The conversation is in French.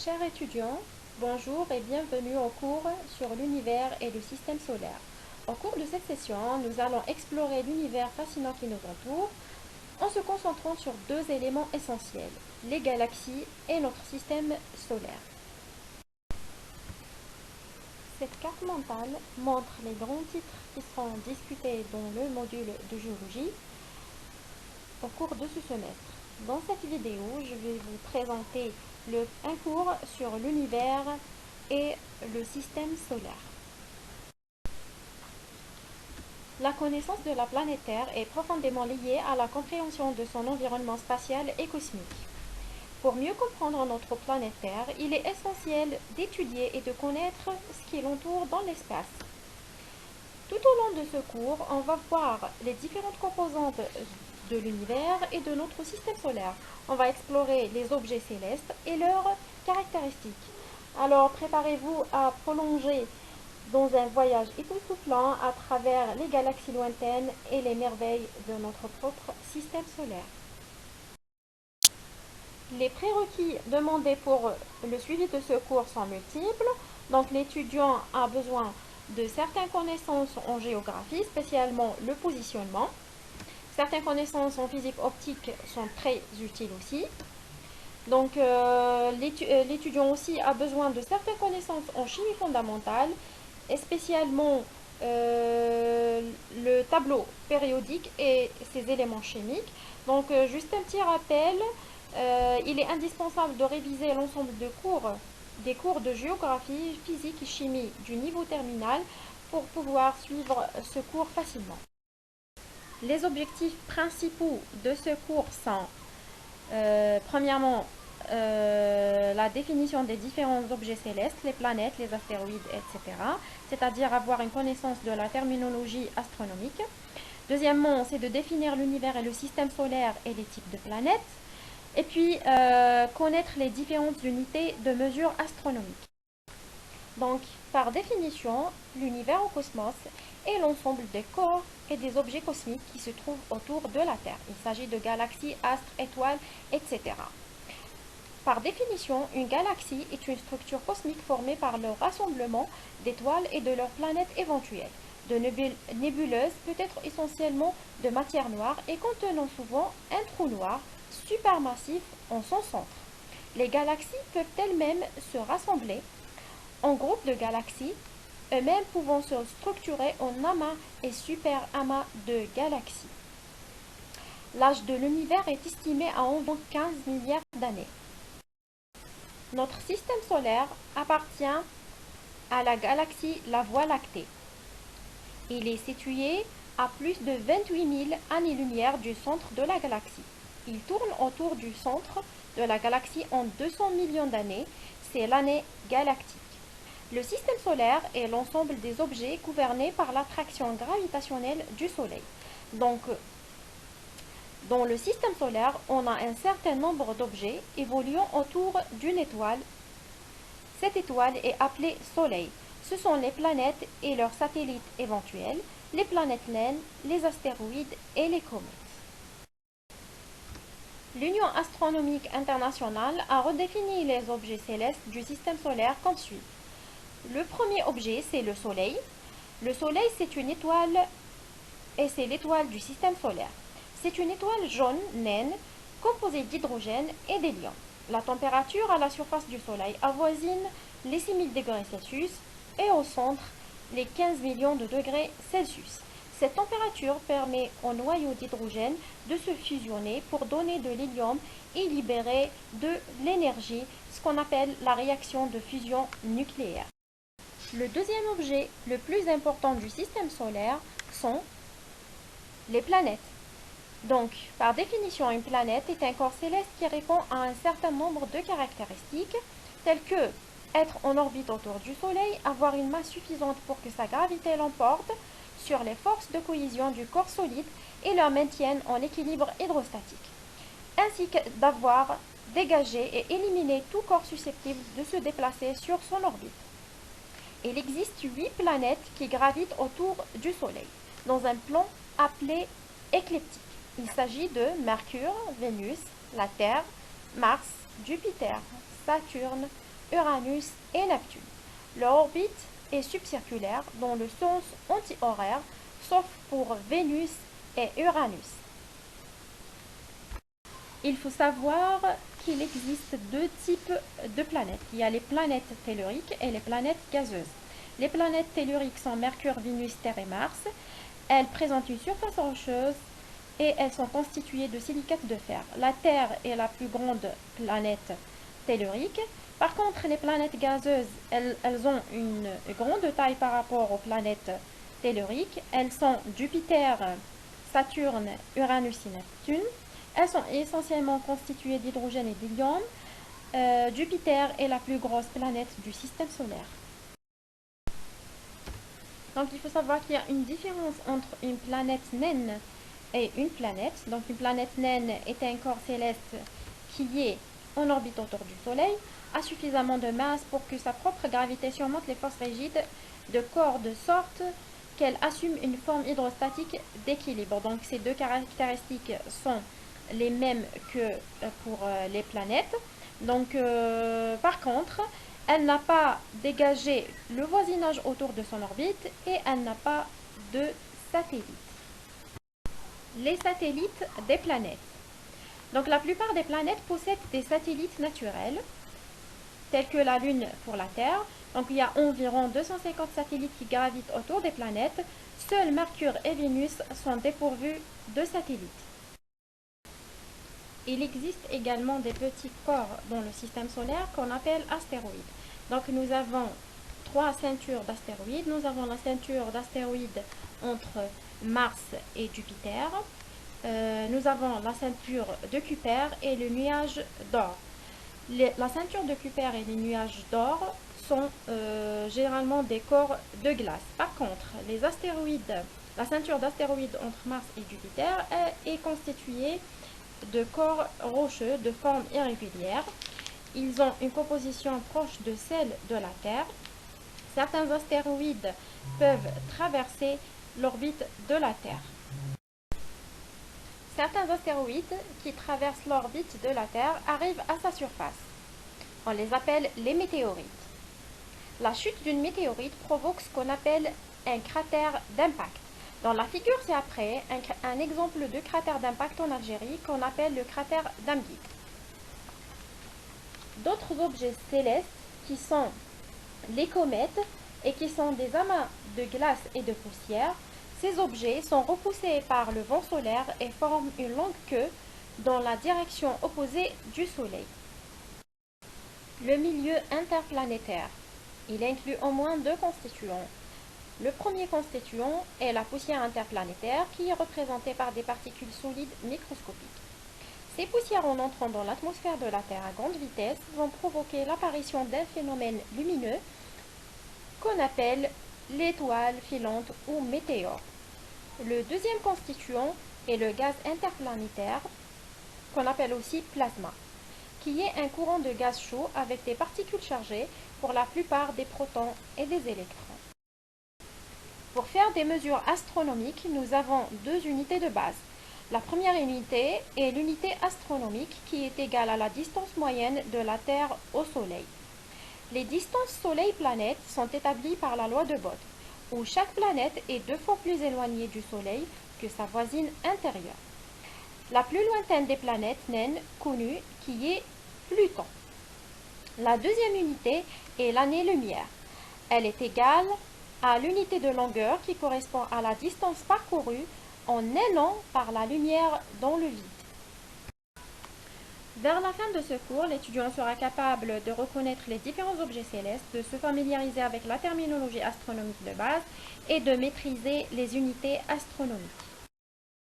Chers étudiants, bonjour et bienvenue au cours sur l'univers et le système solaire. Au cours de cette session, nous allons explorer l'univers fascinant qui nous entoure en se concentrant sur deux éléments essentiels, les galaxies et notre système solaire. Cette carte mentale montre les grands titres qui seront discutés dans le module de géologie au cours de ce semestre. Dans cette vidéo, je vais vous présenter un cours sur l'univers et le système solaire. La connaissance de la planète Terre est profondément liée à la compréhension de son environnement spatial et cosmique. Pour mieux comprendre notre planète Terre, il est essentiel d'étudier et de connaître ce qui l'entoure dans l'espace. Tout au long de ce cours, on va voir les différentes composantes de l'univers et de notre système solaire. On va explorer les objets célestes et leurs caractéristiques. Alors préparez-vous à prolonger dans un voyage époustouflant à travers les galaxies lointaines et les merveilles de notre propre système solaire. Les prérequis demandés pour le suivi de ce cours sont multiples. Donc l'étudiant a besoin de certaines connaissances en géographie, spécialement le positionnement. Certaines connaissances en physique optique sont très utiles aussi. Donc l'étudiant aussi a besoin de certaines connaissances en chimie fondamentale, et spécialement le tableau périodique et ses éléments chimiques. Donc juste un petit rappel, il est indispensable de réviser l'ensemble des cours de géographie, physique et chimie du niveau terminal pour pouvoir suivre ce cours facilement. Les objectifs principaux de ce cours sont, premièrement, la définition des différents objets célestes, les planètes, les astéroïdes, etc. C'est-à-dire avoir une connaissance de la terminologie astronomique. Deuxièmement, c'est de définir l'univers et le système solaire et les types de planètes. Et puis, connaître les différentes unités de mesure astronomique. Donc, par définition, l'univers au cosmos est l'ensemble des corps et des objets cosmiques qui se trouvent autour de la Terre. Il s'agit de galaxies, astres, étoiles, etc. Par définition, une galaxie est une structure cosmique formée par le rassemblement d'étoiles et de leurs planètes éventuelles. De nébuleuses peut être essentiellement de matière noire et contenant souvent un trou noir supermassif en son centre. Les galaxies peuvent elles-mêmes se rassembler en groupes de galaxies, eux-mêmes pouvant se structurer en amas et super-amas de galaxies. L'âge de l'univers est estimé à environ 15 milliards d'années. Notre système solaire appartient à la galaxie la Voie lactée. Il est situé à plus de 28 000 années-lumière du centre de la galaxie. Il tourne autour du centre de la galaxie en 200 millions d'années, c'est l'année galactique. Le système solaire est l'ensemble des objets gouvernés par l'attraction gravitationnelle du Soleil. Donc, dans le système solaire, on a un certain nombre d'objets évoluant autour d'une étoile. Cette étoile est appelée Soleil. Ce sont les planètes et leurs satellites éventuels, les planètes naines, les astéroïdes et les comètes. L'Union astronomique internationale a redéfini les objets célestes du système solaire comme suit. Le premier objet, c'est le Soleil. Le Soleil, c'est une étoile et c'est l'étoile du système solaire. C'est une étoile jaune naine composée d'hydrogène et d'hélium. La température à la surface du Soleil avoisine les 6000 degrés Celsius et au centre les 15 millions de degrés Celsius. Cette température permet au noyau d'hydrogène de se fusionner pour donner de l'hélium et libérer de l'énergie, ce qu'on appelle la réaction de fusion nucléaire. Le deuxième objet le plus important du système solaire sont les planètes. Donc, par définition, une planète est un corps céleste qui répond à un certain nombre de caractéristiques, telles que être en orbite autour du Soleil, avoir une masse suffisante pour que sa gravité l'emporte sur les forces de cohésion du corps solide et leur maintiennent en équilibre hydrostatique, ainsi que d'avoir dégagé et éliminé tout corps susceptible de se déplacer sur son orbite. Il existe 8 planètes qui gravitent autour du Soleil, dans un plan appelé écliptique. Il s'agit de Mercure, Vénus, la Terre, Mars, Jupiter, Saturne, Uranus et Neptune. Leur orbite est subcirculaire dans le sens anti-horaire, sauf pour Vénus et Uranus. Il faut savoir qu'il existe deux types de planètes. Il y a les planètes telluriques et les planètes gazeuses. Les planètes telluriques sont Mercure, Vénus, Terre et Mars. Elles présentent une surface rocheuse et elles sont constituées de silicate de fer. La Terre est la plus grande planète tellurique. Par contre, les planètes gazeuses, elles ont une grande taille par rapport aux planètes telluriques. Elles sont Jupiter, Saturne, Uranus et Neptune. Elles sont essentiellement constituées d'hydrogène et d'hélium. Jupiter est la plus grosse planète du système solaire. Donc il faut savoir qu'il y a une différence entre une planète naine et une planète. Donc une planète naine est un corps céleste qui est en orbite autour du Soleil, a suffisamment de masse pour que sa propre gravité surmonte les forces rigides de corps de sorte qu'elle assume une forme hydrostatique d'équilibre. Donc ces deux caractéristiques sont les mêmes que pour les planètes. Donc par contre, elle n'a pas dégagé le voisinage autour de son orbite et elle n'a pas de satellites. Les satellites des planètes. Donc la plupart des planètes possèdent des satellites naturels, tels que la Lune pour la Terre. Donc il y a environ 250 satellites qui gravitent autour des planètes. Seuls Mercure et Vénus sont dépourvus de satellites. Il existe également des petits corps dans le système solaire qu'on appelle astéroïdes. Donc nous avons trois ceintures d'astéroïdes. Nous avons la ceinture d'astéroïdes entre Mars et Jupiter. Nous avons la ceinture de Kuiper et le nuage d'Oort. La ceinture de Kuiper et les nuages d'Oort sont généralement des corps de glace. Par contre, les astéroïdes, la ceinture d'astéroïdes entre Mars et Jupiter est constituée de corps rocheux de forme irrégulière. Ils ont une composition proche de celle de la Terre. Certains astéroïdes peuvent traverser l'orbite de la Terre. Certains astéroïdes qui traversent l'orbite de la Terre arrivent à sa surface. On les appelle les météorites. La chute d'une météorite provoque ce qu'on appelle un cratère d'impact. Dans la figure ci-après, un exemple de cratère d'impact en Algérie qu'on appelle le cratère d'Amguit. D'autres objets célestes qui sont les comètes et qui sont des amas de glace et de poussière. Ces objets sont repoussés par le vent solaire et forment une longue queue dans la direction opposée du Soleil. Le milieu interplanétaire. Il inclut au moins deux constituants. Le premier constituant est la poussière interplanétaire qui est représentée par des particules solides microscopiques. Ces poussières, en entrant dans l'atmosphère de la Terre à grande vitesse, vont provoquer l'apparition d'un phénomène lumineux qu'on appelle l'étoile filante ou météore. Le deuxième constituant est le gaz interplanétaire, qu'on appelle aussi plasma, qui est un courant de gaz chaud avec des particules chargées, pour la plupart des protons et des électrons. Pour faire des mesures astronomiques, nous avons deux unités de base. La première unité est l'unité astronomique qui est égale à la distance moyenne de la Terre au Soleil. Les distances Soleil-planète sont établies par la loi de Bode, où chaque planète est 2 fois plus éloignée du Soleil que sa voisine intérieure. La plus lointaine des planètes naines connues qui est Pluton. La deuxième unité est l'année-lumière. Elle est égale à l'unité de longueur qui correspond à la distance parcourue en un an par la lumière dans le vide. Vers la fin de ce cours, l'étudiant sera capable de reconnaître les différents objets célestes, de se familiariser avec la terminologie astronomique de base et de maîtriser les unités astronomiques.